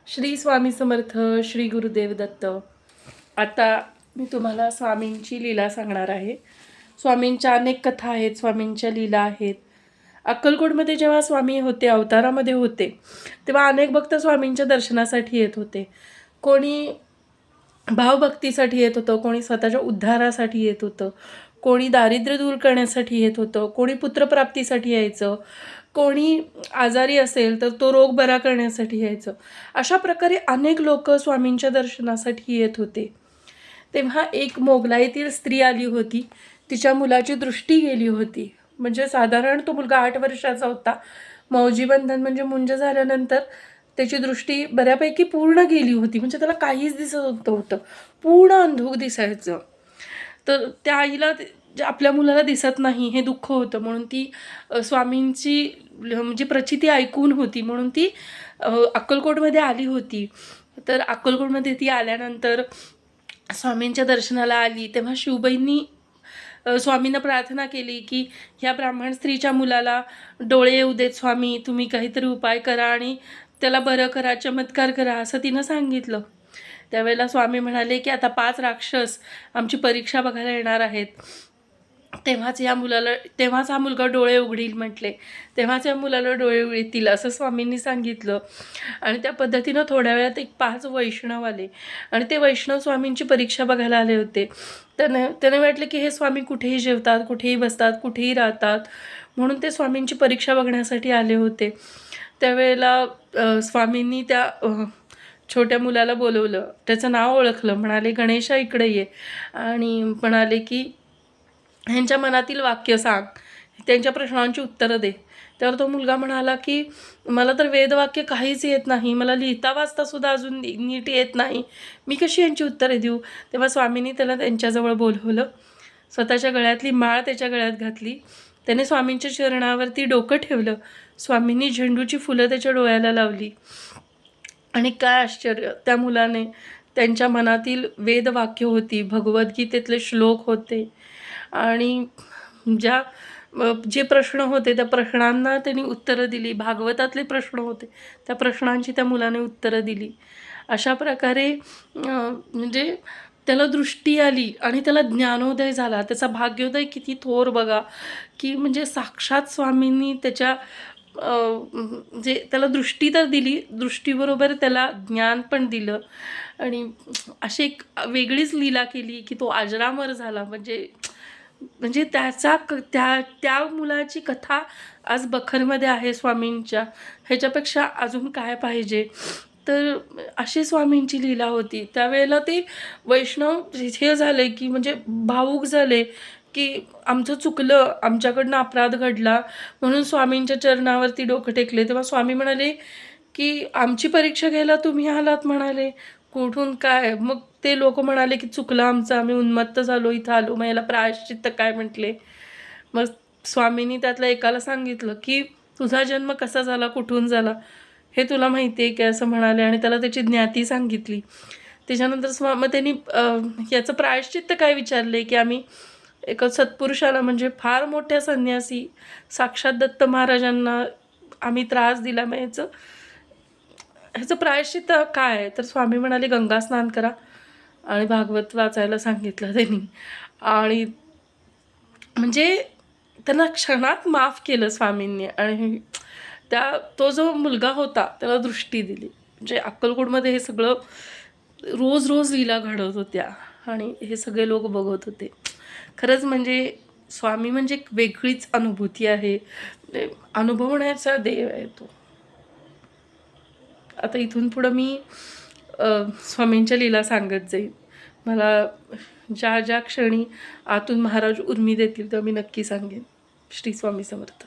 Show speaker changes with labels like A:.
A: श्री स्वामी समर्थ. श्री गुरुदेव दत्त. आता मी तुम्हाला स्वामींची लीला सांगणार आहे. स्वामींच्या अनेक कथा आहेत, स्वामींच्या लीला आहेत. अक्कलकोटमध्ये जेव्हा स्वामी होते, अवतारामध्ये होते, तेव्हा अनेक भक्त स्वामींच्या दर्शनासाठी येत होते. कोणी भावभक्तीसाठी येत होतं, कोणी स्वतःच्या उद्धारासाठी येत होतं, कोणी दारिद्र्य दूर करण्यासाठी येत होतं, कोणी पुत्रप्राप्तीसाठी यायचं, कोणी आजारी असेल तर तो रोग बरा करण्यासाठी यायचं. अशा प्रकारे अनेक लोक स्वामींच्या दर्शनासाठी येत होते. तेव्हा एक मोगलाईतील स्त्री आली होती. तिच्या मुलाची दृष्टी गेली होती. म्हणजे साधारण तो मुलगा 8 वर्षाचा होता. मौजीबंधन म्हणजे मुंज झाल्यानंतर त्याची दृष्टी बऱ्यापैकी पूर्ण गेली होती. म्हणजे त्याला काहीच दिसत होतं, पूर्ण अंधुक दिसायचं. तर त्या आईला आपल्या मुलाला दिसत नाही हे दुःख होतं, म्हणून ती स्वामींची म्हणजे प्रचिती ऐकून होती, म्हणून ती अक्कलकोटमध्ये आली होती. तर अक्कलकोटमध्ये ती आल्यानंतर स्वामींच्या दर्शनाला आली. तेव्हा शिवबाईंनी स्वामींना प्रार्थना केली की ह्या ब्राह्मण स्त्रीच्या मुलाला डोळे येऊ देत स्वामी, तुम्ही काहीतरी उपाय करा आणि त्याला बरं करा, चमत्कार करा, असं तिनं सांगितलं. त्यावेळेला स्वामी म्हणाले की आता 5 राक्षस आमची परीक्षा बघायला येणार आहेत. तेव्हाच हा मुलगा डोळे उघडील म्हटले. तेव्हाच या मुलाला डोळे उघडतील असं स्वामींनी सांगितलं. आणि त्या पद्धतीनं थोड्या वेळात एक 5 वैष्णव आले आणि ते वैष्णव स्वामींची परीक्षा बघायला आले होते. त्याने वाटलं की हे स्वामी कुठेही जेवतात, कुठेही बसतात, कुठेही राहतात, म्हणून ते स्वामींची परीक्षा बघण्यासाठी आले होते. त्यावेळेला स्वामींनी त्या छोट्या मुलाला बोलवलं, त्याचं नाव ओळखलं. म्हणाले गणेशा इकडे ये, आणि म्हणाले की ह्यांच्या मनातील वाक्य सांग, त्यांच्या प्रश्नांची उत्तरं दे. त्यावर तो मुलगा म्हणाला की मला तर वेदवाक्य काहीच येत नाही, मला लिहिता वाचता सुद्धा अजून नीट येत नाही, मी कशी यांची उत्तरे देऊ. तेव्हा स्वामींनी त्याला त्यांच्याजवळ बोलवलं. स्वतःच्या गळ्यातली माळ त्याच्या गळ्यात घातली. त्याने स्वामींच्या चरणावरती डोकं ठेवलं. स्वामींनी झेंडूची फुलं त्याच्या डोळ्याला लावली. आणि काय आश्चर्य, त्या मुलाने त्यांच्या मनातील वेदवाक्य होती, भगवद्गीतेतले श्लोक होते, आणि जे प्रश्न होते त्या प्रश्नांना त्यांनी उत्तरं दिली. भागवतातले प्रश्न होते, त्या प्रश्नांची त्या मुलाने उत्तरं दिली. अशा प्रकारे म्हणजे त्याला दृष्टी आली आणि त्याला ज्ञानोदय झाला. त्याचा भाग्योदय किती थोर बघा, की म्हणजे साक्षात स्वामींनी त्याच्या जे त्याला दृष्टी तर दिली, दृष्टीबरोबर त्याला ज्ञान पण दिलं. आणि अशी एक वेगळीच लीला केली की तो अजरामर झाला. म्हणजे त्या मुलाची कथा आज बखरमध्ये आहे स्वामींच्या. ह्याच्यापेक्षा अजून काय पाहिजे. तर अशी स्वामींची लीला होती. त्यावेळेला ते वैष्णव हे झाले की म्हणजे भावूक झाले की आमचं चुकलं, आमच्याकडनं अपराध घडला, म्हणून स्वामींच्या चरणावरती डोकं टेकले. तेव्हा स्वामी म्हणाले की आमची परीक्षा घ्यायला तुम्ही आलात म्हणाले, कुठून काय. मग ते लोक म्हणाले की चुकलं आमचं, आम्ही उन्मत्त झालो, इथं आलो, मग याला प्रायश्चित्त काय म्हटले. मग स्वामींनी त्यातल्या एकाला सांगितलं की तुझा जन्म कसा झाला, कुठून झाला हे तुला माहिती आहे की, असं म्हणाले. आणि त्याला त्याची ज्ञाती सांगितली. त्याच्यानंतर मग त्यांनी याचं प्रायश्चित्त काय विचारले की आम्ही एका सत्पुरुषाला, म्हणजे फार मोठ्या संन्यासी साक्षात दत्त महाराजांना आम्ही त्रास दिला, मग ह्याचं प्रायश्चित्त काय आहे. तर स्वामी म्हणाले गंगा स्नान करा, आणि भागवत वाचायला सांगितलं त्यांनी. आणि म्हणजे त्यांना क्षणात माफ केलं स्वामींनी. आणि तो जो मुलगा होता त्याला दृष्टी दिली. म्हणजे अक्कलकोटमध्ये हे सगळं रोज रोज लीला घडत होत्या आणि हे सगळे लोक बघत होते. खरंच म्हणजे स्वामी म्हणजे एक वेगळीच अनुभूती आहे, अनुभवण्याचा देव आहे तो. आता इथून पुढं मी स्वामींच्या लीला सांगत जाईल. मला ज्या ज्या क्षणी आतून महाराज उर्मी देतील तेव्हा मी नक्की सांगेन. श्री स्वामी समर्थ.